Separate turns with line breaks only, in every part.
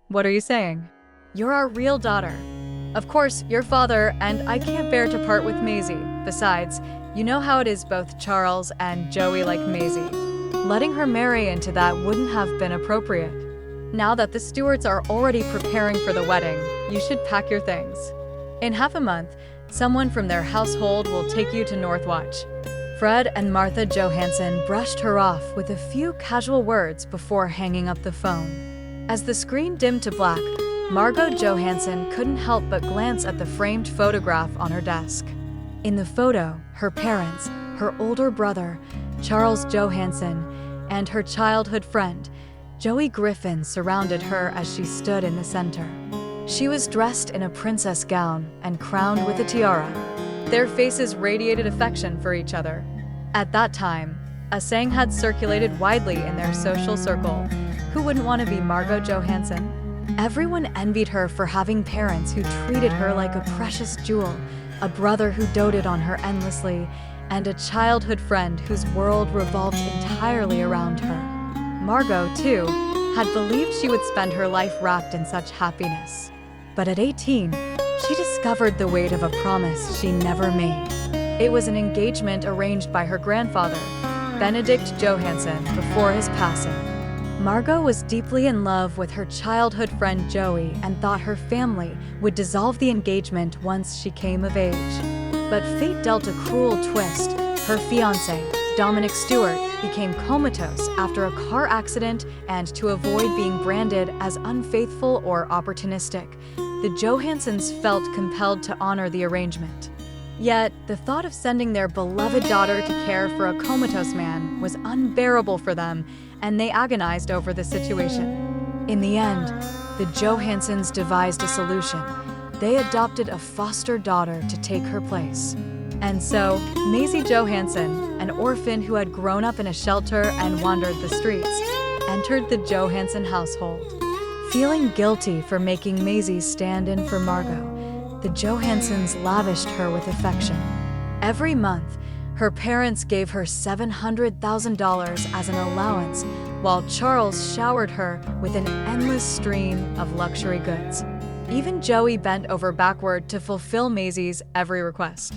What are you saying? You're our real daughter. Of course, your father, and I can't bear to part with Maisie. Besides, you know how it is both Charles and Joey like Maisie. Letting her marry into that wouldn't have been appropriate. Now that the Stewarts are already preparing for the wedding, you should pack your things. In half a month, someone from their household will take you to Northwatch. Fred and Martha Johanson brushed her off with a few casual words before hanging up the phone. As the screen dimmed to black, Margot Johanson couldn't help but glance at the framed photograph on her desk. In the photo, her parents, her older brother, Charles Johanson, and her childhood friend, Joey Griffin, surrounded her as she stood in the center. She was dressed in a princess gown and crowned with a tiara. Their faces radiated affection for each other. At that time, a saying had circulated widely in their social circle: who wouldn't want to be Margot Johanson? Everyone envied her for having parents who treated her like a precious jewel, a brother who doted on her endlessly, and a childhood friend whose world revolved entirely around her. Margot, too, had believed she would spend her life wrapped in such happiness. But at 18, she discovered the weight of a promise she never made. It was an engagement arranged by her grandfather, Benedict Johansen, before his passing. Margot was deeply in love with her childhood friend Joey and thought her family would dissolve the engagement once she came of age. But fate dealt a cruel twist. Her fiancé, Dominic Stewart, became comatose after a car accident, and to avoid being branded as unfaithful or opportunistic, the Johansons felt compelled to honor the arrangement. Yet, the thought of sending their beloved daughter to care for a comatose man was unbearable for them, and they agonized over the situation. In the end, the Johansons devised a solution. They adopted a foster daughter to take her place. And so, Maisie Johanson, an orphan who had grown up in a shelter and wandered the streets, entered the Johanson household. Feeling guilty for making Maisie stand in for Margot, the Johansons lavished her with affection. Every month, her parents gave her $700,000 as an allowance, while Charles showered her with an endless stream of luxury goods. Even Joey bent over backward to fulfill Maisie's every request.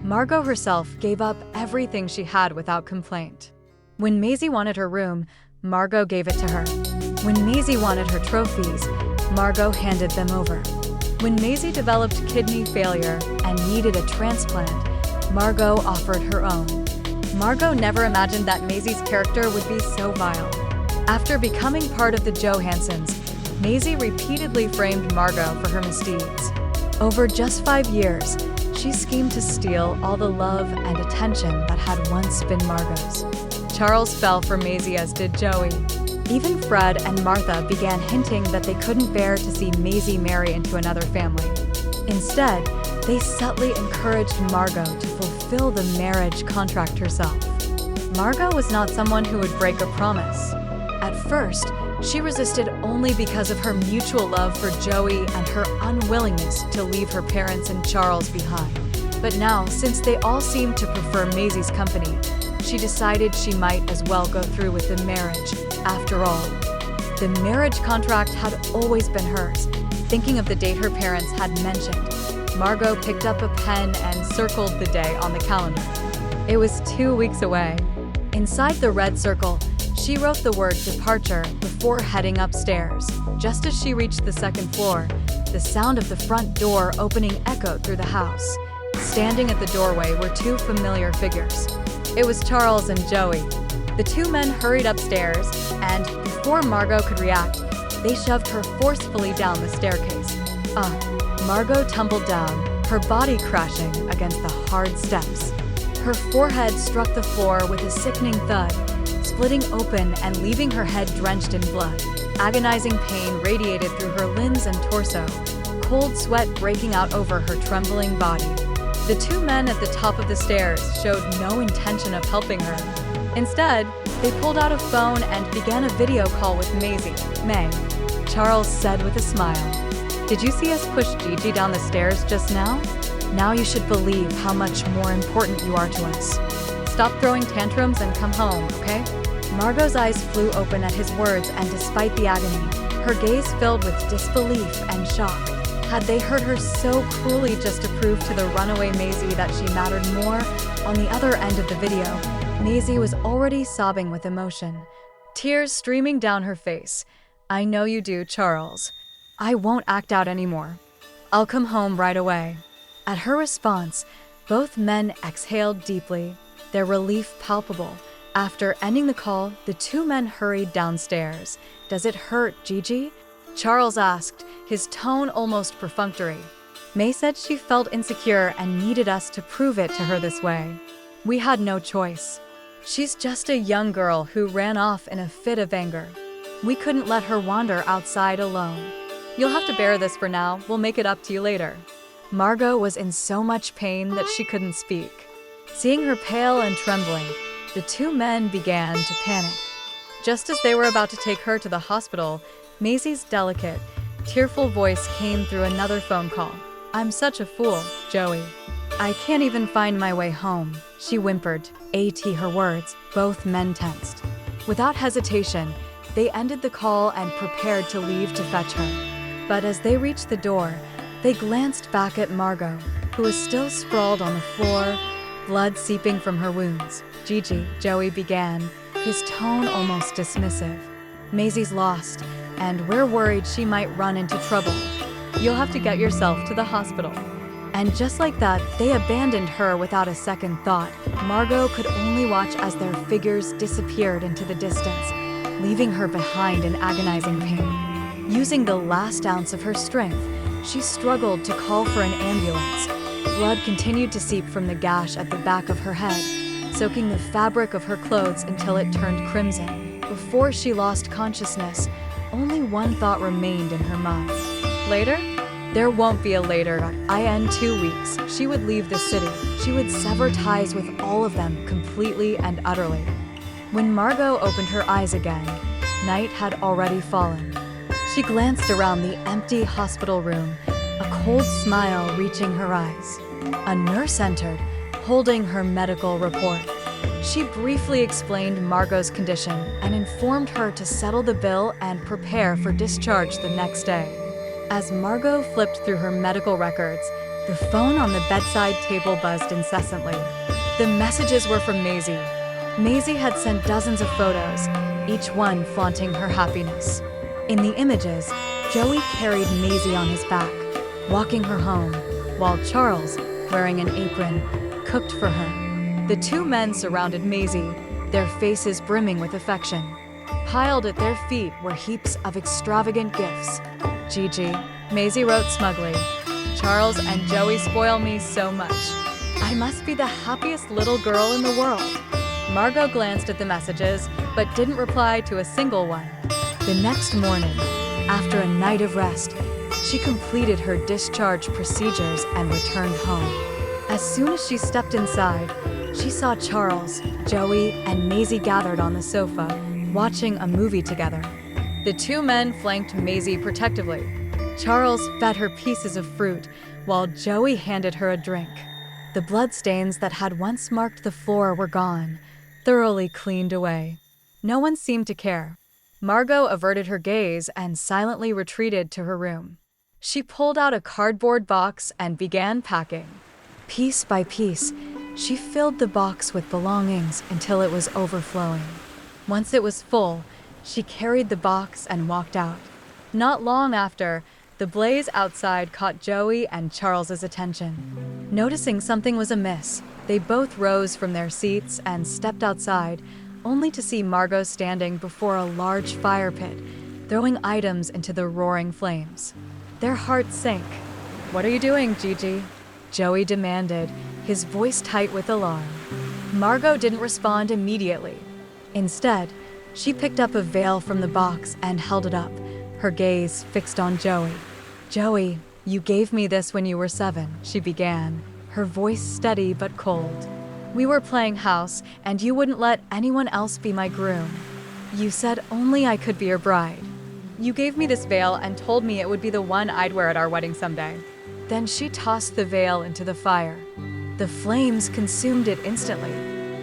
Margot herself gave up everything she had without complaint. When Maisie wanted her room, Margot gave it to her. When Maisie wanted her trophies, Margot handed them over. When Maisie developed kidney failure and needed a transplant, Margot offered her own. Margot never imagined that Maisie's character would be so vile. After becoming part of the Johansons, Maisie repeatedly framed Margot for her misdeeds. Over just 5 years, she schemed to steal all the love and attention that had once been Margot's. Charles fell for Maisie, as did Joey. Even Fred and Martha began hinting that they couldn't bear to see Maisie marry into another family. Instead, they subtly encouraged Margot to fulfill the marriage contract herself. Margot was not someone who would break a promise. At first, she resisted only because of her mutual love for Joey and her unwillingness to leave her parents and Charles behind. But now, since they all seemed to prefer Maisie's company, she decided she might as well go through with the marriage. After all, the marriage contract had always been hers. Thinking of the date her parents had mentioned, Margot picked up a pen and circled the day on the calendar. It was 2 weeks away. Inside the red circle, she wrote the word departure before heading upstairs. Just as she reached the second floor, the sound of the front door opening echoed through the house. Standing at the doorway were 2 familiar figures. It was Charles and Joey. The 2 men hurried upstairs, and before Margot could react, they shoved her forcefully down the staircase. Margot tumbled down, her body crashing against the hard steps. Her forehead struck the floor with a sickening thud, splitting open and leaving her head drenched in blood. Agonizing pain radiated through her limbs and torso, cold sweat breaking out over her trembling body. The 2 men at the top of the stairs showed no intention of helping her. Instead, they pulled out a phone and began a video call with Maisie. "May," Charles said with a smile. "Did you see us push Gigi down the stairs just now? Now you should believe how much more important you are to us. Stop throwing tantrums and come home, okay?" Margot's eyes flew open at his words, and despite the agony, her gaze filled with disbelief and shock. Had they hurt her so cruelly just to prove to the runaway Maisie that she mattered more? On the other end of the video, Maisie was already sobbing with emotion, tears streaming down her face. "I know you do, Charles. I won't act out anymore. I'll come home right away." At her response, both men exhaled deeply, their relief palpable. After ending the call, the two men hurried downstairs. "Does it hurt, Gigi?" Charles asked, his tone almost perfunctory. "May said she felt insecure and needed us to prove it to her this way. We had no choice. She's just a young girl who ran off in a fit of anger. We couldn't let her wander outside alone. You'll have to bear this for now. We'll make it up to you later." Margot was in so much pain that she couldn't speak. Seeing her pale and trembling, the two men began to panic. Just as they were about to take her to the hospital, Maisie's delicate, tearful voice came through another phone call. "I'm such a fool, Joey. I can't even find my way home," she whimpered. Her words, both men tensed. Without hesitation, they ended the call and prepared to leave to fetch her. But as they reached the door, they glanced back at Margot, who was still sprawled on the floor, blood seeping from her wounds. "Gigi," Joey began, his tone almost dismissive. "Maisie's lost, and we're worried she might run into trouble. You'll have to get yourself to the hospital." And just like that, they abandoned her without a second thought. Margot could only watch as their figures disappeared into the distance, leaving her behind in agonizing pain. Using the last ounce of her strength, she struggled to call for an ambulance. Blood continued to seep from the gash at the back of her head, soaking the fabric of her clothes until it turned crimson. Before she lost consciousness, only one thought remained in her mind. Later? There won't be a later. In 2 weeks, she would leave the city. She would sever ties with all of them completely and utterly. When Margot opened her eyes again, night had already fallen. She glanced around the empty hospital room, a cold smile reaching her eyes. A nurse entered, holding her medical report. She briefly explained Margot's condition and informed her to settle the bill and prepare for discharge the next day. As Margot flipped through her medical records, the phone on the bedside table buzzed incessantly. The messages were from Maisie. Maisie had sent dozens of photos, each one flaunting her happiness. In the images, Joey carried Maisie on his back, walking her home, while Charles, wearing an apron, cooked for her. The two men surrounded Maisie, their faces brimming with affection. Piled at their feet were heaps of extravagant gifts. "Gigi," Maisie wrote smugly, "Charles and Joey spoil me so much. I must be the happiest little girl in the world." Margot glanced at the messages, but didn't reply to a single one. The next morning, after a night of rest, she completed her discharge procedures and returned home. As soon as she stepped inside, she saw Charles, Joey, and Maisie gathered on the sofa, watching a movie together. The two men flanked Maisie protectively. Charles fed her pieces of fruit, while Joey handed her a drink. The bloodstains that had once marked the floor were gone, thoroughly cleaned away. No one seemed to care. Margot averted her gaze and silently retreated to her room. She pulled out a cardboard box and began packing. Piece by piece, she filled the box with belongings until it was overflowing. Once it was full, she carried the box and walked out. Not long after, the blaze outside caught Joey and Charles's attention. Noticing something was amiss, they both rose from their seats and stepped outside, only to see Margot standing before a large fire pit, throwing items into the roaring flames. Their hearts sank. "What are you doing, Gigi?" Joey demanded, his voice tight with alarm. Margot didn't respond immediately. Instead, she picked up a veil from the box and held it up, her gaze fixed on Joey. "Joey, you gave me this when you were 7, she began, her voice steady but cold. "We were playing house, and you wouldn't let anyone else be my groom. You said only I could be your bride. You gave me this veil and told me it would be the one I'd wear at our wedding someday." Then she tossed the veil into the fire. The flames consumed it instantly.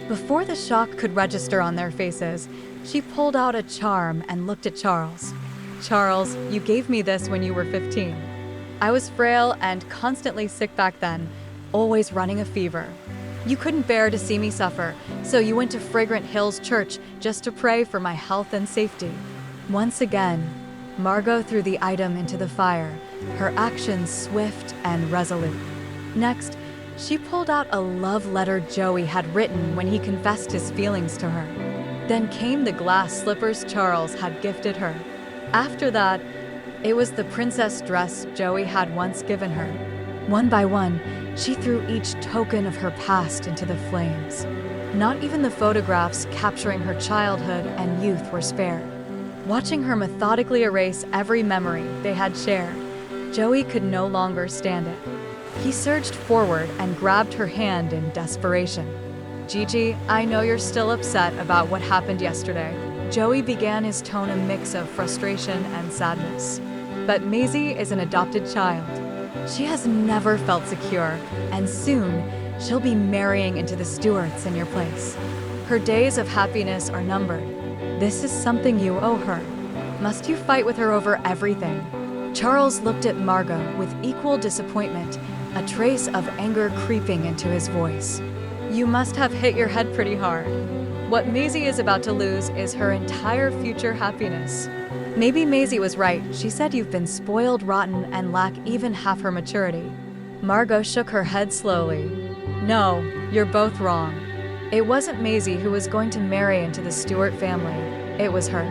Before the shock could register on their faces, she pulled out a charm and looked at Charles. Charles, you gave me this when you were 15. I was frail and constantly sick back then, always running a fever. You couldn't bear to see me suffer, so you went to Fragrant Hills Church just to pray for my health and safety. Once again, Margot threw the item into the fire, her actions swift and resolute. Next, she pulled out a love letter Joey had written when he confessed his feelings to her. Then came the glass slippers Charles had gifted her. After that, it was the princess dress Joey had once given her. One by one, she threw each token of her past into the flames. Not even the photographs capturing her childhood and youth were spared. Watching her methodically erase every memory they had shared, Joey could no longer stand it. He surged forward and grabbed her hand in desperation. Gigi, I know you're still upset about what happened yesterday. Joey began, his tone a mix of frustration and sadness. But Maisie is an adopted child. She has never felt secure, and soon she'll be marrying into the Stewarts in your place. Her days of happiness are numbered. This is something you owe her. Must you fight with her over everything? Charles looked at Margot with equal disappointment, a trace of anger creeping into his voice. You must have hit your head pretty hard. What Maisie is about to lose is her entire future happiness. Maybe Maisie was right. She said you've been spoiled rotten and lack even half her maturity. Margot shook her head slowly. No, you're both wrong. It wasn't Maisie who was going to marry into the Stewart family. It was her.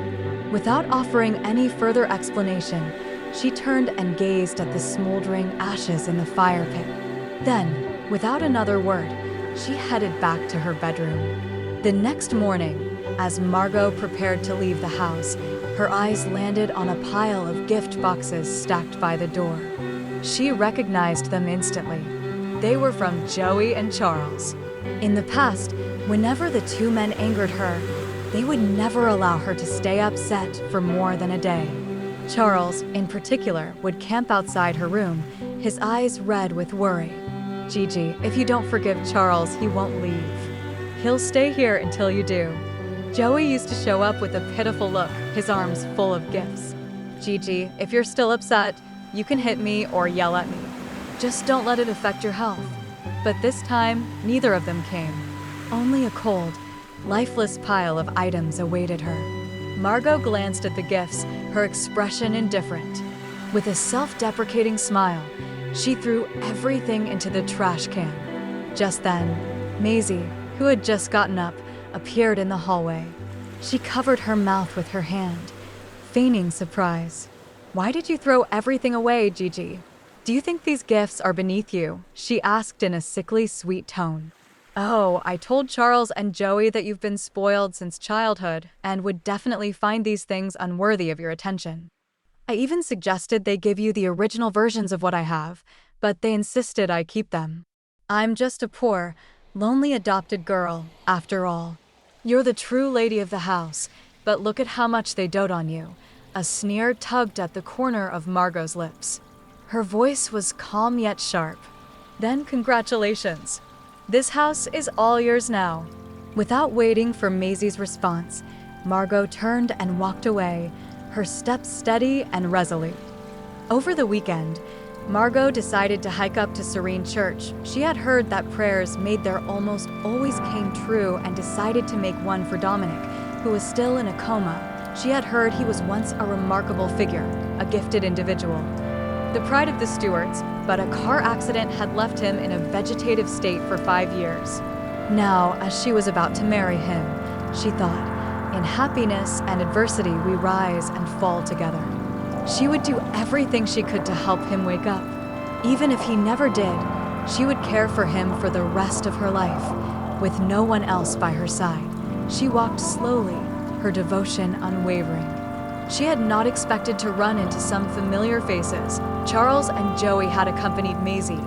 Without offering any further explanation, she turned and gazed at the smoldering ashes in the fire pit. Then, without another word, she headed back to her bedroom. The next morning, as Margot prepared to leave the house, her eyes landed on a pile of gift boxes stacked by the door. She recognized them instantly. They were from Joey and Charles. In the past, whenever the two men angered her, they would never allow her to stay upset for more than a day. Charles, in particular, would camp outside her room, his eyes red with worry. Gigi, if you don't forgive Charles, he won't leave. He'll stay here until you do. Joey used to show up with a pitiful look, his arms full of gifts. Gigi, if you're still upset, you can hit me or yell at me. Just don't let it affect your health. But this time, neither of them came. Only a cold, lifeless pile of items awaited her. Margot glanced at the gifts, her expression indifferent. With a self-deprecating smile, she threw everything into the trash can. Just then, Maisie, who had just gotten up, appeared in the hallway. She covered her mouth with her hand, feigning surprise. Why did you throw everything away, Gigi? Do you think these gifts are beneath you? She asked in a sickly sweet tone. Oh, I told Charles and Joey that you've been spoiled since childhood and would definitely find these things unworthy of your attention. I even suggested they give you the original versions of what I have, but they insisted I keep them. I'm just a poor, lonely adopted girl, after all. You're the true lady of the house, but look at how much they dote on you. A sneer tugged at the corner of Margot's lips. Her voice was calm yet sharp. Then congratulations. This house is all yours now. Without waiting for Maisie's response, Margot turned and walked away, her steps steady and resolute. Over the weekend, Margot decided to hike up to Serene Church. She had heard that prayers made there almost always came true and decided to make one for Dominic, who was still in a coma. She had heard he was once a remarkable figure, a gifted individual. The pride of the Stewarts, but a car accident had left him in a vegetative state for 5 years. Now, as she was about to marry him, she thought, in happiness and adversity we rise and fall together. She would do everything she could to help him wake up. Even if he never did, she would care for him for the rest of her life, with no one else by her side. She walked slowly, her devotion unwavering. She had not expected to run into some familiar faces. Charles and Joey had accompanied Maisie,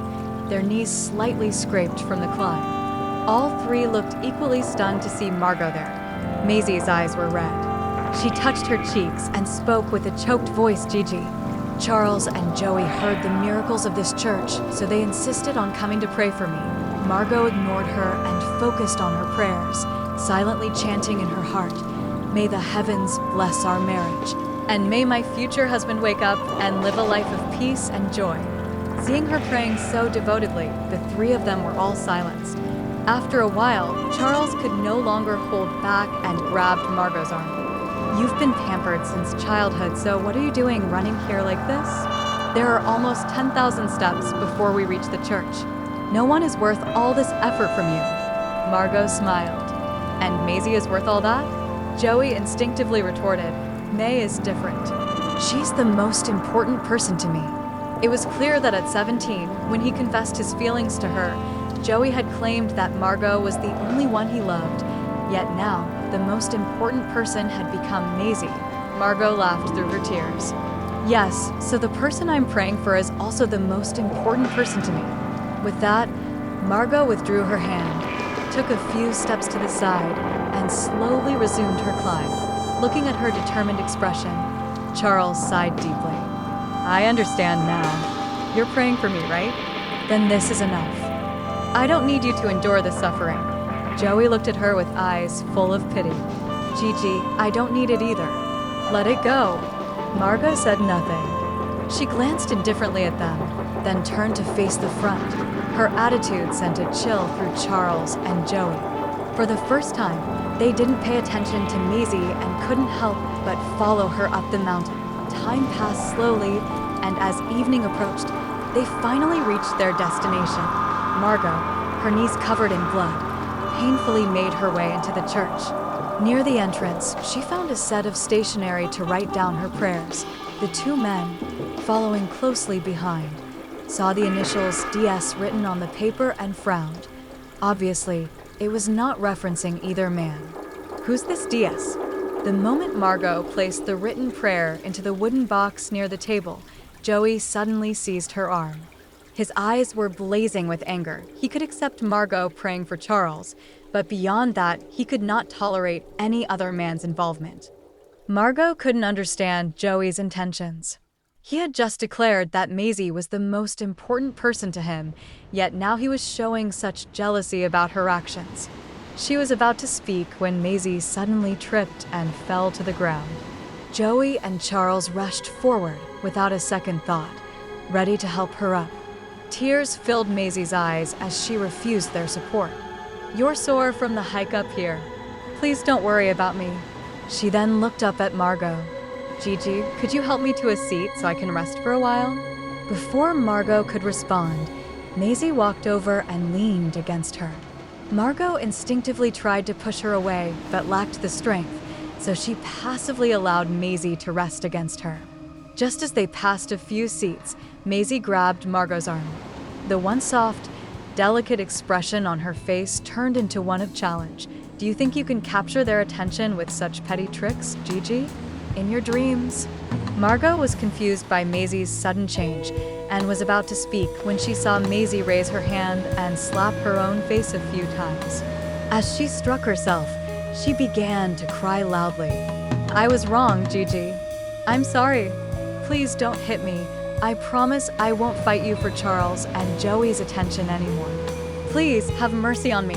their knees slightly scraped from the climb. All three looked equally stunned to see Margot there. Maisie's eyes were red. She touched her cheeks and spoke with a choked voice, Gigi. Charles and Joey heard the miracles of this church, so they insisted on coming to pray for me. Margot ignored her and focused on her prayers, silently chanting in her heart, "May the heavens bless our marriage." And may my future husband wake up and live a life of peace and joy." Seeing her praying so devotedly, the three of them were all silenced. After a while, Charles could no longer hold back and grabbed Margot's arm. "You've been pampered since childhood, so what are you doing running here like this? There are almost 10,000 steps before we reach the church. No one is worth all this effort from you." Margot smiled. "And Maisie is worth all that?" Joey instinctively retorted. "May is different. She's the most important person to me." It was clear that at 17, when he confessed his feelings to her, Joey had claimed that Margot was the only one he loved. Yet now, the most important person had become Maisie. Margot laughed through her tears. "Yes, so the person I'm praying for is also the most important person to me." With that, Margot withdrew her hand, took a few steps to the side, and slowly resumed her climb. Looking at her determined expression, Charles sighed deeply. "I understand now. You're praying for me, right? Then this is enough. I don't need you to endure this suffering." Joey looked at her with eyes full of pity. "Gigi, I don't need it either. Let it go." Margot said nothing. She glanced indifferently at them, then turned to face the front. Her attitude sent a chill through Charles and Joey. For the first time, they didn't pay attention to Maisie and couldn't help but follow her up the mountain. Time passed slowly, and as evening approached, they finally reached their destination. Margot, her knees covered in blood, painfully made her way into the church. Near the entrance, she found a set of stationery to write down her prayers. The two men, following closely behind, saw the initials DS written on the paper and frowned. Obviously, it was not referencing either man. "Who's this DS?" The moment Margot placed the written prayer into the wooden box near the table, Joey suddenly seized her arm. His eyes were blazing with anger. He could accept Margot praying for Charles, but beyond that, he could not tolerate any other man's involvement. Margot couldn't understand Joey's intentions. He had just declared that Maisie was the most important person to him, yet now he was showing such jealousy about her actions. She was about to speak when Maisie suddenly tripped and fell to the ground. Joey and Charles rushed forward without a second thought, ready to help her up. Tears filled Maisie's eyes as she refused their support. "You're sore from the hike up here. Please don't worry about me." She then looked up at Margot. "Gigi, could you help me to a seat so I can rest for a while?" Before Margot could respond, Maisie walked over and leaned against her. Margot instinctively tried to push her away, but lacked the strength, so she passively allowed Maisie to rest against her. Just as they passed a few seats, Maisie grabbed Margot's arm. The once soft, delicate expression on her face turned into one of challenge. "Do you think you can capture their attention with such petty tricks, Gigi? In your dreams." Margot was confused by Maisie's sudden change and was about to speak when she saw Maisie raise her hand and slap her own face a few times. As she struck herself, she began to cry loudly. "I was wrong, Gigi. I'm sorry. Please don't hit me. I promise I won't fight you for Charles and Joey's attention anymore. Please have mercy on me."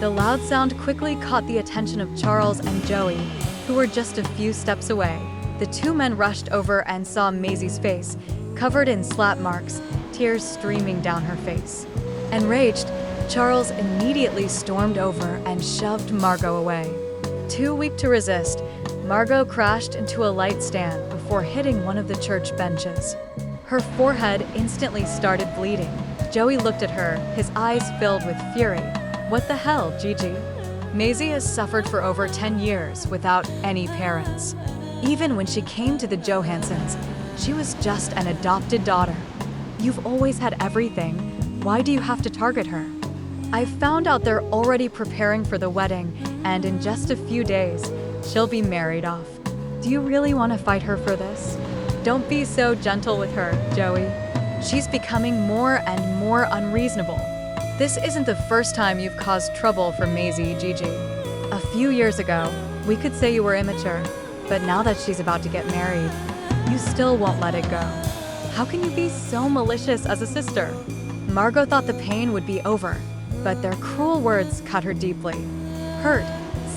The loud sound quickly caught the attention of Charles and Joey, who were just a few steps away. The two men rushed over and saw Maisie's face, covered in slap marks, tears streaming down her face. Enraged, Charles immediately stormed over and shoved Margot away. Too weak to resist, Margot crashed into a light stand before hitting one of the church benches. Her forehead instantly started bleeding. Joey looked at her, his eyes filled with fury. "What the hell, Gigi? Maisie has suffered for over 10 years without any parents. Even when she came to the Johansons, she was just an adopted daughter. You've always had everything. Why do you have to target her? I've found out they're already preparing for the wedding, and in just a few days, she'll be married off. Do you really want to fight her for this? Don't be so gentle with her, Joey. She's becoming more and more unreasonable. This isn't the first time you've caused trouble for Maisie, Gigi. A few years ago, we could say you were immature, but now that she's about to get married, you still won't let it go. How can you be so malicious as a sister?" Margot thought the pain would be over, but their cruel words cut her deeply. Hurt,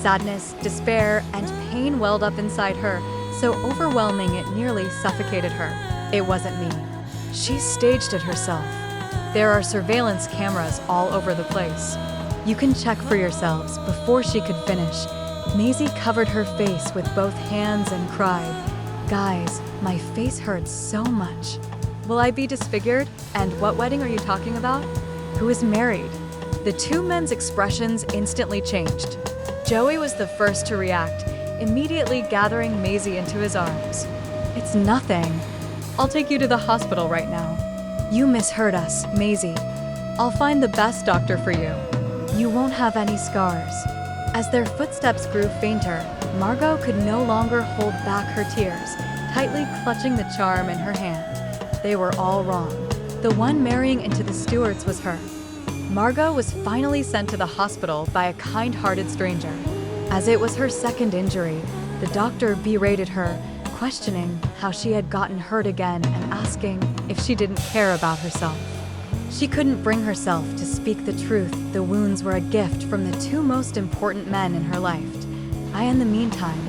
sadness, despair, and pain welled up inside her, so overwhelming it nearly suffocated her. It wasn't me. She staged it herself. There are surveillance cameras all over the place. You can check for yourselves. Before she could finish, Maisie covered her face with both hands and cried, "Guys, my face hurts so much." Will I be disfigured? And what wedding are you talking about? Who is married? The two men's expressions instantly changed. Joey was the first to react, immediately gathering Maisie into his arms. "It's nothing. I'll take you to the hospital right now." "You misheard us, Maisie. I'll find the best doctor for you. You won't have any scars." As their footsteps grew fainter, Margot could no longer hold back her tears, tightly clutching the charm in her hand. They were all wrong. The one marrying into the Stewarts was her. Margot was finally sent to the hospital by a kind-hearted stranger. As it was her second injury, the doctor berated her, questioning how she had gotten hurt again and asking if she didn't care about herself. She couldn't bring herself to speak the truth. The wounds were a gift from the two most important men in her life. In the meantime,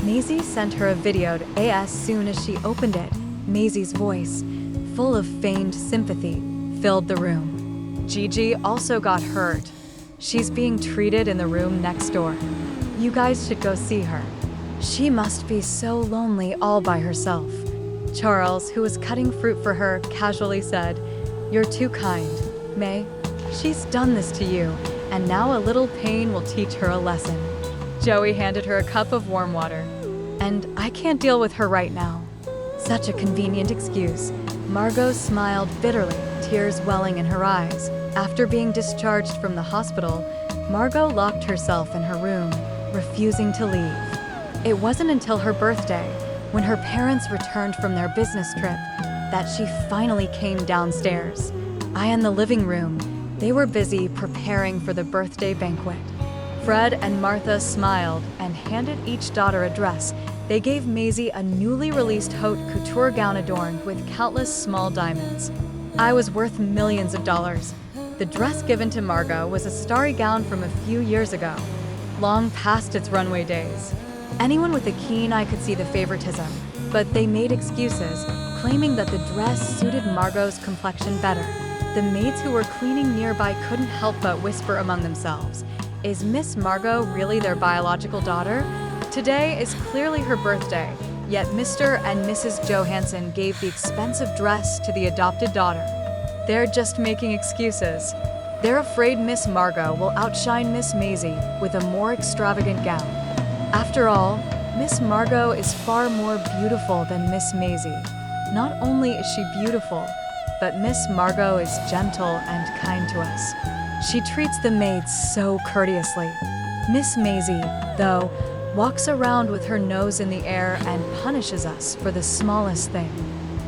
Maisie sent her a video as soon as she opened it. Maisie's voice, full of feigned sympathy, filled the room. Gigi also got hurt. She's being treated in the room next door. You guys should go see her. She must be so lonely all by herself. Charles, who was cutting fruit for her, casually said, "You're too kind, May. She's done this to you, and now a little pain will teach her a lesson." Joey handed her a cup of warm water. "And I can't deal with her right now." Such a convenient excuse. Margot smiled bitterly, tears welling in her eyes. After being discharged from the hospital, Margot locked herself in her room, refusing to leave. It wasn't until her birthday, when her parents returned from their business trip, that she finally came downstairs. In the living room, they were busy preparing for the birthday banquet. Fred and Martha smiled and handed each daughter a dress. They gave Maisie a newly released haute couture gown adorned with countless small diamonds. I was worth millions of dollars. The dress given to Margot was a starry gown from a few years ago, long past its runway days. Anyone with a keen eye could see the favoritism, but they made excuses, claiming that the dress suited Margot's complexion better. The maids who were cleaning nearby couldn't help but whisper among themselves, "Is Miss Margot really their biological daughter?" Today is clearly her birthday, yet Mr. and Mrs. Johanson gave the expensive dress to the adopted daughter. They're just making excuses. They're afraid Miss Margot will outshine Miss Maisie with a more extravagant gown. After all, Miss Margot is far more beautiful than Miss Maisie. Not only is she beautiful, but Miss Margot is gentle and kind to us. She treats the maids so courteously. Miss Maisie, though, walks around with her nose in the air and punishes us for the smallest thing.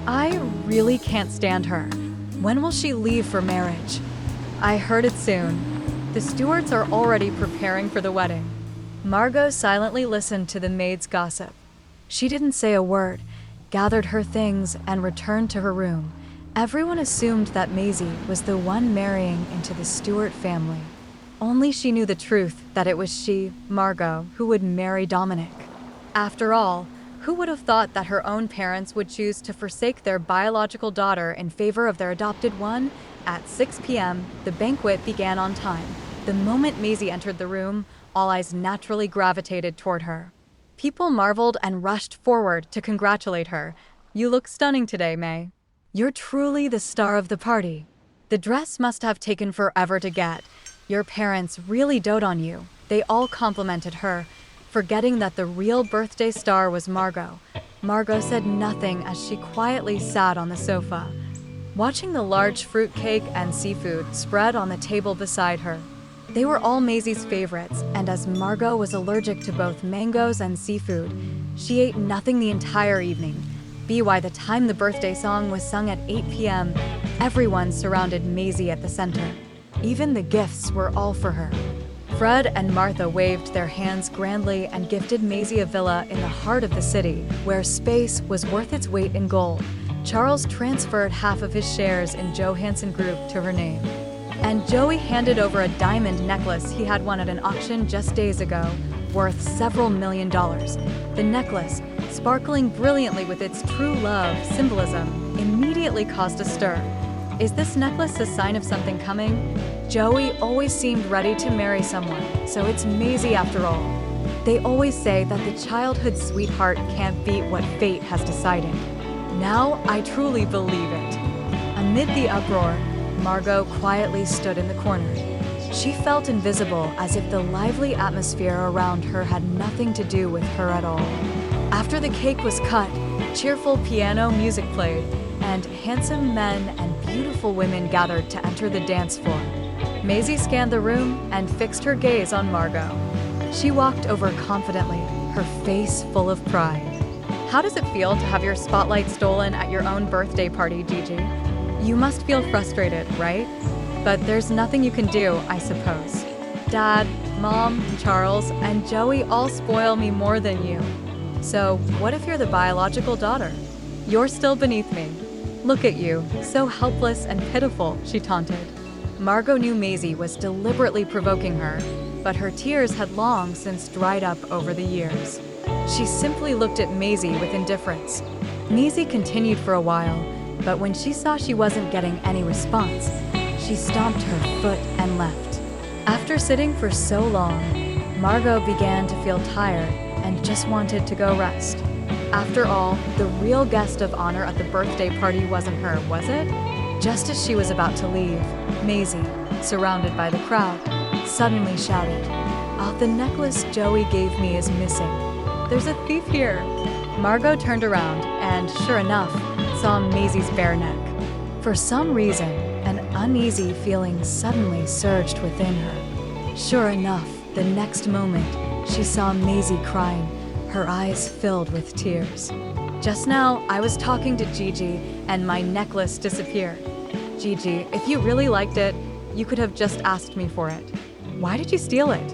I really can't stand her. When will she leave for marriage? I heard it soon. The Stewarts are already preparing for the wedding. Margot silently listened to the maids' gossip. She didn't say a word, gathered her things, and returned to her room. Everyone assumed that Maisie was the one marrying into the Stewart family. Only she knew the truth, that it was she, Margot, who would marry Dominic. After all, who would have thought that her own parents would choose to forsake their biological daughter in favor of their adopted one? At 6 p.m., the banquet began on time. The moment Maisie entered the room, all eyes naturally gravitated toward her. People marveled and rushed forward to congratulate her. "You look stunning today, May. You're truly the star of the party. The dress must have taken forever to get. Your parents really dote on you." They all complimented her, forgetting that the real birthday star was Margot. Margot said nothing as she quietly sat on the sofa, watching the large fruitcake and seafood spread on the table beside her. They were all Maisie's favorites, and as Margot was allergic to both mangoes and seafood, she ate nothing the entire evening. By the time the birthday song was sung at 8 p.m., everyone surrounded Maisie at the center. Even the gifts were all for her. Fred and Martha waved their hands grandly and gifted Maisie a villa in the heart of the city, where space was worth its weight in gold. Charles transferred half of his shares in Johanson Group to her name. And Joey handed over a diamond necklace he had won at an auction just days ago, worth several $1 million. The necklace, sparkling brilliantly with its true love symbolism, immediately caused a stir. Is this necklace a sign of something coming? Joey always seemed ready to marry someone, so it's Maisie after all. They always say that the childhood sweetheart can't beat what fate has decided. Now I truly believe it. Amid the uproar, Margot quietly stood in the corner. She felt invisible, as if the lively atmosphere around her had nothing to do with her at all. After the cake was cut, cheerful piano music played, and handsome men and beautiful women gathered to enter the dance floor. Maisie scanned the room and fixed her gaze on Margot. She walked over confidently, her face full of pride. How does it feel to have your spotlight stolen at your own birthday party, Gigi? You must feel frustrated, right? But there's nothing you can do, I suppose. Dad, Mom, Charles, and Joey all spoil me more than you. So what if you're the biological daughter? You're still beneath me. Look at you, so helpless and pitiful, she taunted. Margot knew Maisie was deliberately provoking her, but her tears had long since dried up over the years. She simply looked at Maisie with indifference. Maisie continued for a while, but when she saw she wasn't getting any response, she stomped her foot and left. After sitting for so long, Margot began to feel tired and just wanted to go rest. After all, the real guest of honor at the birthday party wasn't her, was it? Just as she was about to leave, Maisie, surrounded by the crowd, suddenly shouted, "Oh, the necklace Joey gave me is missing. There's a thief here." Margot turned around and, sure enough, saw Maisie's bare neck. For some reason, an uneasy feeling suddenly surged within her. Sure enough, the next moment, she saw Maisie crying, her eyes filled with tears. "Just now, I was talking to Gigi, and my necklace disappeared. Gigi, if you really liked it, you could have just asked me for it. Why did you steal it?"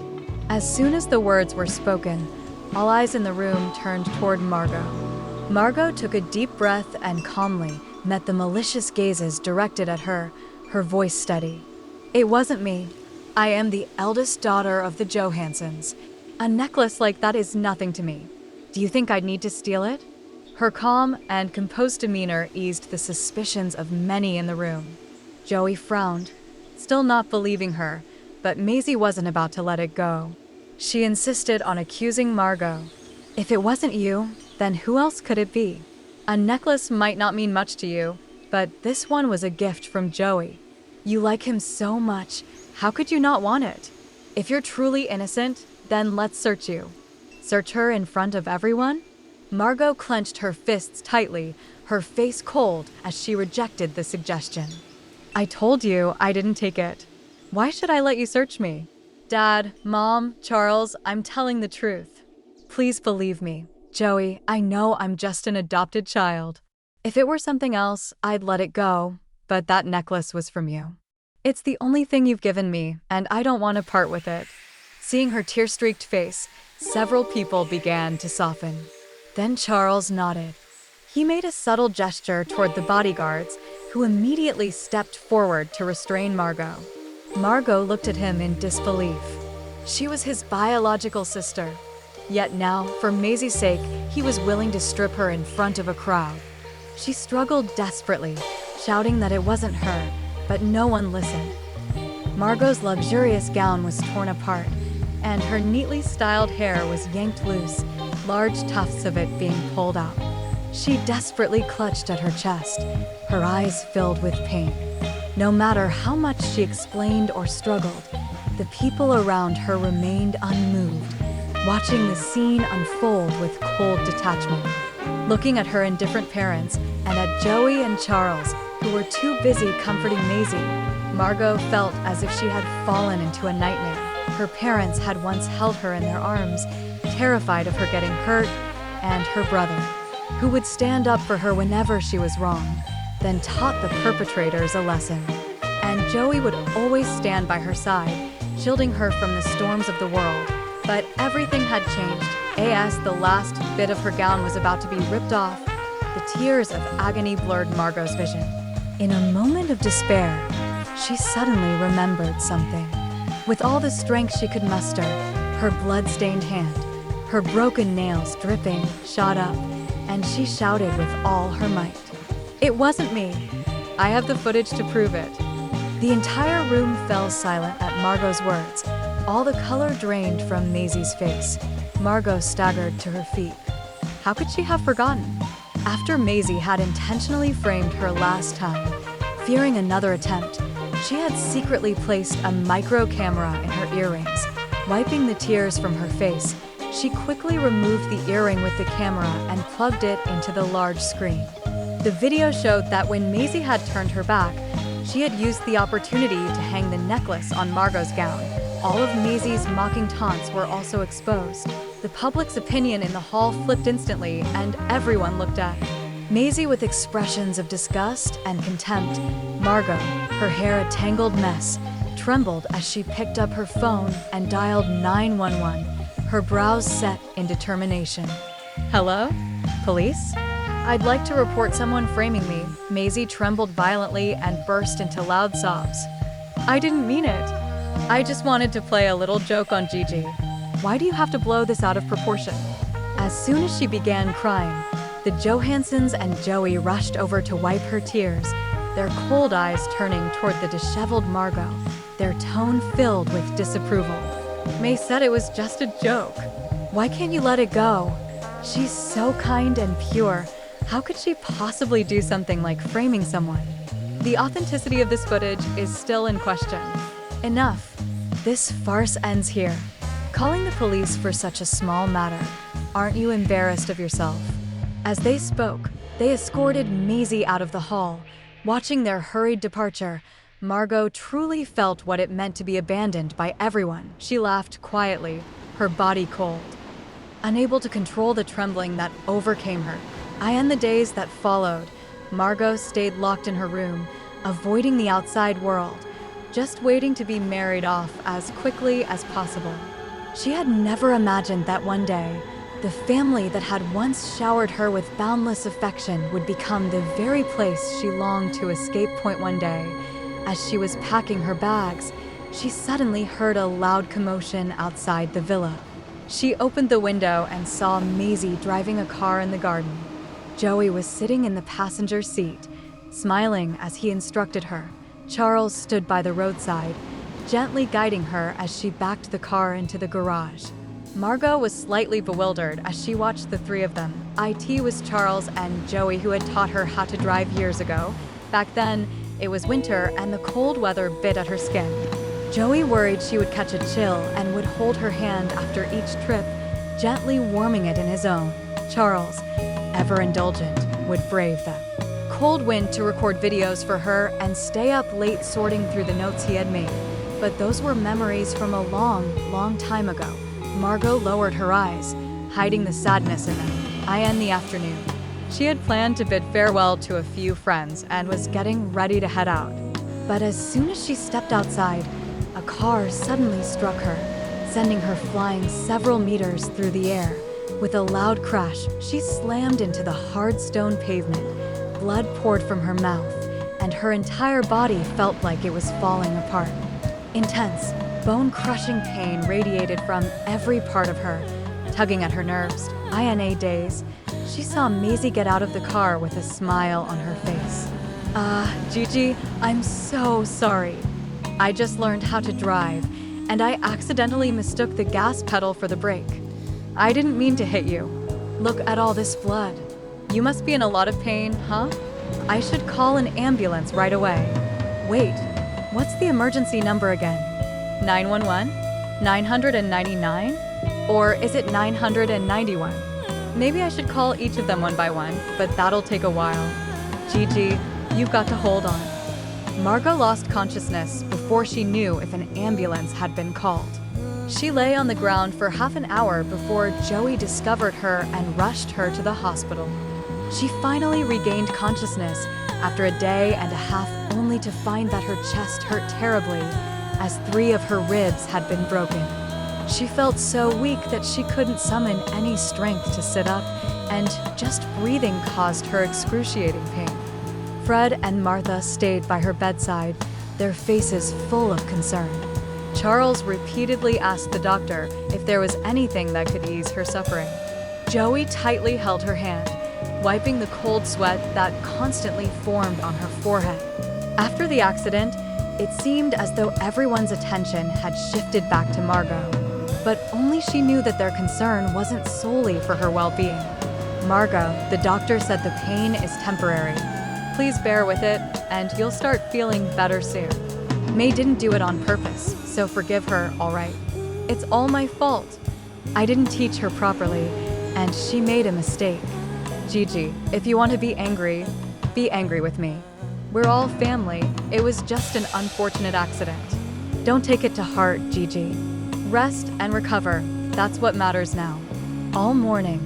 As soon as the words were spoken, all eyes in the room turned toward Margot. Margot took a deep breath and calmly met the malicious gazes directed at her, her voice steady. "It wasn't me. I am the eldest daughter of the Johansons. A necklace like that is nothing to me. Do you think I'd need to steal it?" Her calm and composed demeanor eased the suspicions of many in the room. Joey frowned, still not believing her, but Maisie wasn't about to let it go. She insisted on accusing Margot. "If it wasn't you, then who else could it be? A necklace might not mean much to you, but this one was a gift from Joey. You like him so much, how could you not want it? If you're truly innocent, then let's search you." Search her in front of everyone? Margot clenched her fists tightly, her face cold as she rejected the suggestion. "I told you I didn't take it. Why should I let you search me? Dad, Mom, Charles, I'm telling the truth. Please believe me. Joey, I know I'm just an adopted child. If it were something else, I'd let it go, but that necklace was from you. It's the only thing you've given me, and I don't want to part with it." Seeing her tear-streaked face, several people began to soften. Then Charles nodded. He made a subtle gesture toward the bodyguards, who immediately stepped forward to restrain Margot. Margot looked at him in disbelief. She was his biological sister. Yet now, for Maisie's sake, he was willing to strip her in front of a crowd. She struggled desperately, shouting that it wasn't her, but no one listened. Margot's luxurious gown was torn apart, and her neatly styled hair was yanked loose, large tufts of it being pulled out. She desperately clutched at her chest, her eyes filled with pain. No matter how much she explained or struggled, the people around her remained unmoved, watching the scene unfold with cold detachment. Looking at her indifferent parents and at Joey and Charles, who were too busy comforting Maisie, Margot felt as if she had fallen into a nightmare. Her parents had once held her in their arms, terrified of her getting hurt, and her brother, who would stand up for her whenever she was wrong, then taught the perpetrators a lesson. And Joey would always stand by her side, shielding her from the storms of the world. But everything had changed. As the last bit of her gown was about to be ripped off, the tears of agony blurred Margot's vision. In a moment of despair, she suddenly remembered something. With all the strength she could muster, her blood-stained hand, Her broken nails dripping shot up, and she shouted with all her might. "It wasn't me. I have the footage to prove it." The entire room fell silent at Margot's words. All the color drained from Maisie's face. Margot staggered to her feet. How could she have forgotten? After Maisie had intentionally framed her last time, fearing another attempt, she had secretly placed a micro camera in her earrings. Wiping the tears from her face, she quickly removed the earring with the camera and plugged it into the large screen. The video showed that when Maisie had turned her back, she had used the opportunity to hang the necklace on Margot's gown. All of Maisie's mocking taunts were also exposed. The public's opinion in the hall flipped instantly, and everyone looked at Maisie with expressions of disgust and contempt. Margot, her hair a tangled mess, trembled as she picked up her phone and dialed 911, her brows set in determination. "Hello? Police? I'd like to report someone framing me." Maisie trembled violently and burst into loud sobs. "I didn't mean it. I just wanted to play a little joke on Gigi. Why do you have to blow this out of proportion?" As soon as she began crying, the Johansons and Joey rushed over to wipe her tears, their cold eyes turning toward the disheveled Margot, their tone filled with disapproval. "May said it was just a joke. Why can't you let it go? She's so kind and pure. How could she possibly do something like framing someone?" The authenticity of this footage is still in question. Enough. This farce ends here. Calling the police for such a small matter. Aren't you embarrassed of yourself? As they spoke, they escorted Maisie out of the hall. Watching their hurried departure, Margot truly felt what it meant to be abandoned by everyone. She laughed quietly, her body cold. Unable to control the trembling that overcame her, in the days that followed, Margot stayed locked in her room, avoiding the outside world, just waiting to be married off as quickly as possible. She had never imagined that one day, the family that had once showered her with boundless affection would become the very place she longed to escape. One day, as she was packing her bags, she suddenly heard a loud commotion outside the villa. She opened the window and saw Maisie driving a car in the garden. Joey was sitting in the passenger seat, smiling as he instructed her. Charles stood by the roadside, gently guiding her as she backed the car into the garage. Margot was slightly bewildered as she watched the three of them. It was Charles and Joey who had taught her how to drive years ago. Back then, it was winter and the cold weather bit at her skin. Joey worried she would catch a chill and would hold her hand after each trip, gently warming it in his own. Charles, ever indulgent, would brave them. Cold wind to record videos for her and stay up late sorting through the notes he had made. But those were memories from a long, long time ago. Margot lowered her eyes, hiding the sadness in them. In the afternoon, she had planned to bid farewell to a few friends and was getting ready to head out. But as soon as she stepped outside, a car suddenly struck her, sending her flying several meters through the air. With a loud crash, she slammed into the hard stone pavement. Blood poured from her mouth, and her entire body felt like it was falling apart. Intense, bone-crushing pain radiated from every part of her, tugging at her nerves. In daze, she saw Maisie get out of the car with a smile on her face. Gigi, I'm so sorry. I just learned how to drive, and I accidentally mistook the gas pedal for the brake. I didn't mean to hit you. Look at all this blood. You must be in a lot of pain, huh? I should call an ambulance right away. Wait, what's the emergency number again? 911? 999? Or is it 991? Maybe I should call each of them one by one, but that'll take a while. Gigi, you've got to hold on. Margot lost consciousness before she knew if an ambulance had been called. She lay on the ground for half an hour before Joey discovered her and rushed her to the hospital. She finally regained consciousness after a day and a half, only to find that her chest hurt terribly, as 3 of her ribs had been broken. She felt so weak that she couldn't summon any strength to sit up, and just breathing caused her excruciating pain. Fred and Martha stayed by her bedside, their faces full of concern. Charles repeatedly asked the doctor if there was anything that could ease her suffering. Joey tightly held her hand, wiping the cold sweat that constantly formed on her forehead. After the accident, it seemed as though everyone's attention had shifted back to Margot, but only she knew that their concern wasn't solely for her well-being. "Margot, the doctor said the pain is temporary. Please bear with it, and you'll start feeling better soon. May didn't do it on purpose, so forgive her, all right? It's all my fault. I didn't teach her properly, and she made a mistake. Gigi, if you want to be angry with me. We're all family. It was just an unfortunate accident. Don't take it to heart, Gigi. Rest and recover. That's what matters now." All morning,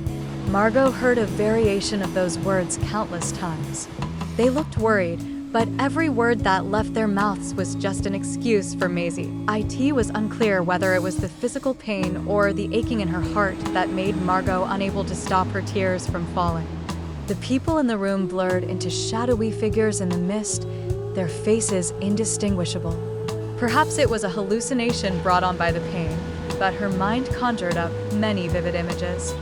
Margot heard a variation of those words countless times. They looked worried, but every word that left their mouths was just an excuse for Maisie. It was unclear whether it was the physical pain or the aching in her heart that made Margot unable to stop her tears from falling. The people in the room blurred into shadowy figures in the mist, their faces indistinguishable. Perhaps it was a hallucination brought on by the pain, but her mind conjured up many vivid images.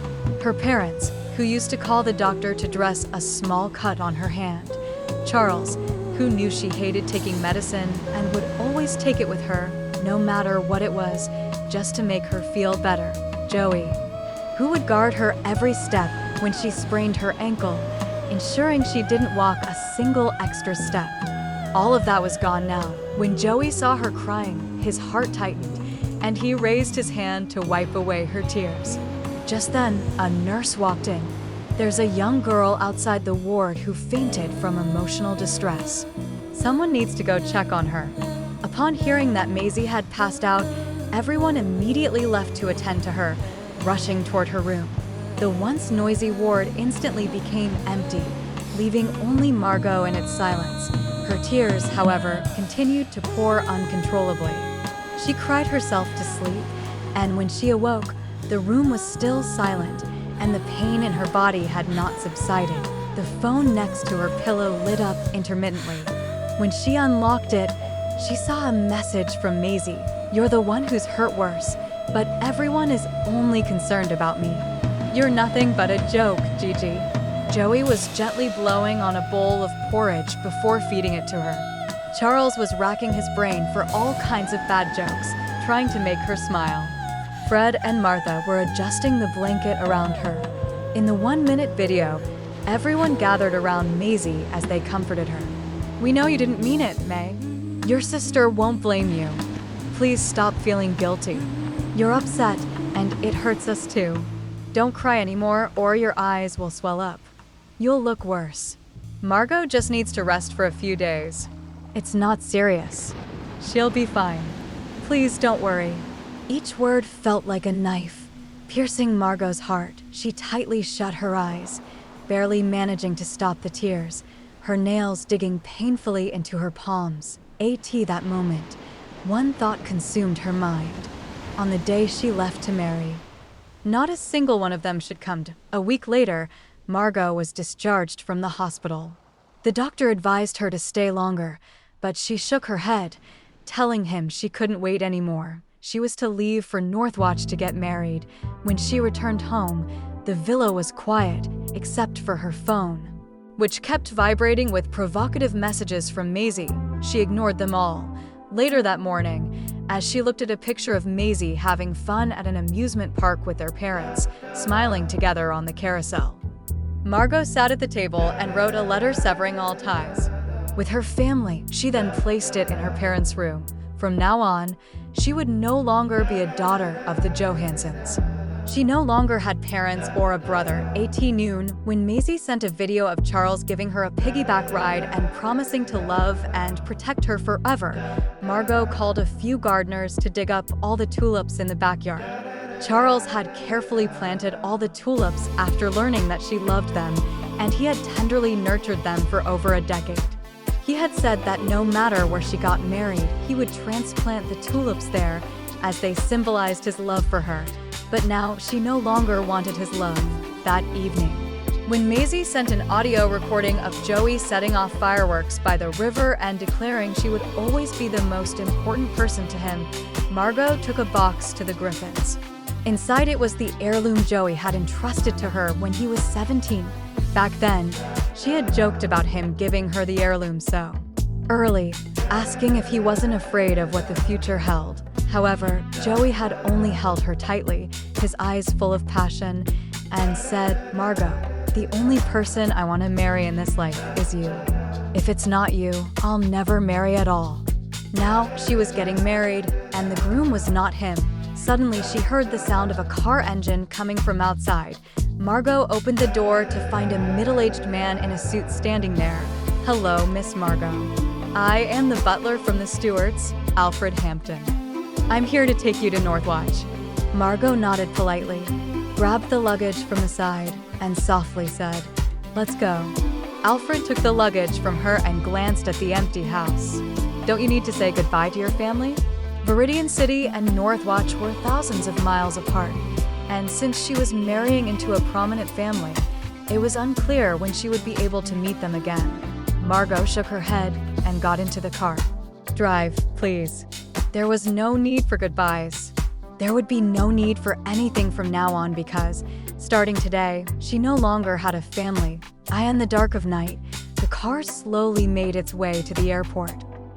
Her parents, who used to call the doctor to dress a small cut on her hand. Charles, who knew she hated taking medicine and would always take it with her, no matter what it was, just to make her feel better. Joey, who would guard her every step when she sprained her ankle, ensuring she didn't walk a single extra step. All of that was gone now. When Joey saw her crying, his heart tightened, and he raised his hand to wipe away her tears. Just then, a nurse walked in. "There's a young girl outside the ward who fainted from emotional distress. Someone needs to go check on her." Upon hearing that Maisie had passed out, everyone immediately left to attend to her, rushing toward her room. The once noisy ward instantly became empty, leaving only Margot in its silence. Her tears, however, continued to pour uncontrollably. She cried herself to sleep, and when she awoke, the room was still silent, and the pain in her body had not subsided. The phone next to her pillow lit up intermittently. When she unlocked it, she saw a message from Maisie. "You're the one who's hurt worse, but everyone is only concerned about me. You're nothing but a joke, Gigi." Joey was gently blowing on a bowl of porridge before feeding it to her. Charles was racking his brain for all kinds of bad jokes, trying to make her smile. Fred and Martha were adjusting the blanket around her. In the 1-minute video, everyone gathered around Maisie as they comforted her. "We know you didn't mean it, May. Your sister won't blame you. Please stop feeling guilty. You're upset, and it hurts us too. Don't cry anymore or your eyes will swell up. You'll look worse. Margot just needs to rest for a few days. It's not serious. She'll be fine. Please don't worry." Each word felt like a knife, piercing Margot's heart. She tightly shut her eyes, barely managing to stop the tears, her nails digging painfully into her palms. That moment, one thought consumed her mind. On the day she left to marry, not a single one of them should come. A week later, Margot was discharged from the hospital. The doctor advised her to stay longer, but she shook her head, telling him she couldn't wait anymore. She was to leave for Northwatch to get married. When she returned home, the villa was quiet, except for her phone, which kept vibrating with provocative messages from Maisie. She ignored them all. Later that morning, as she looked at a picture of Maisie having fun at an amusement park with their parents, smiling together on the carousel, Margot sat at the table and wrote a letter severing all ties with her family. She then placed it in her parents' room. From now on, she would no longer be a daughter of the Johansons. She no longer had parents or a brother. Noon, when Maisie sent a video of Charles giving her a piggyback ride and promising to love and protect her forever, Margot called a few gardeners to dig up all the tulips in the backyard. Charles had carefully planted all the tulips after learning that she loved them, and he had tenderly nurtured them for over a decade. He had said that no matter where she got married, he would transplant the tulips there as they symbolized his love for her. But now she no longer wanted his love. That evening, When Maisie sent an audio recording of Joey setting off fireworks by the river and declaring she would always be the most important person to him, Margot took a box to the Griffins. Inside it was the heirloom Joey had entrusted to her when he was 17. Back then, she had joked about him giving her the heirloom so early, asking if he wasn't afraid of what the future held. However, Joey had only held her tightly, his eyes full of passion, and said, "Margot, the only person I want to marry in this life is you. If it's not you, I'll never marry at all." Now she was getting married, and the groom was not him. Suddenly, she heard the sound of a car engine coming from outside. Margot opened the door to find a middle-aged man in a suit standing there. "Hello, Miss Margot. I am the butler from the Stewarts, Alfred Hampton. I'm here to take you to Northwatch." Margot nodded politely, grabbed the luggage from the side, and softly said, "Let's go." Alfred took the luggage from her and glanced at the empty house. "Don't you need to say goodbye to your family?" Viridian City and Northwatch were thousands of miles apart, and since she was marrying into a prominent family, it was unclear when she would be able to meet them again. Margot shook her head and got into the car. "Drive, please." There was no need for goodbyes. There would be no need for anything from now on because, starting today, she no longer had a family. In the dark of night, the car slowly made its way to the airport.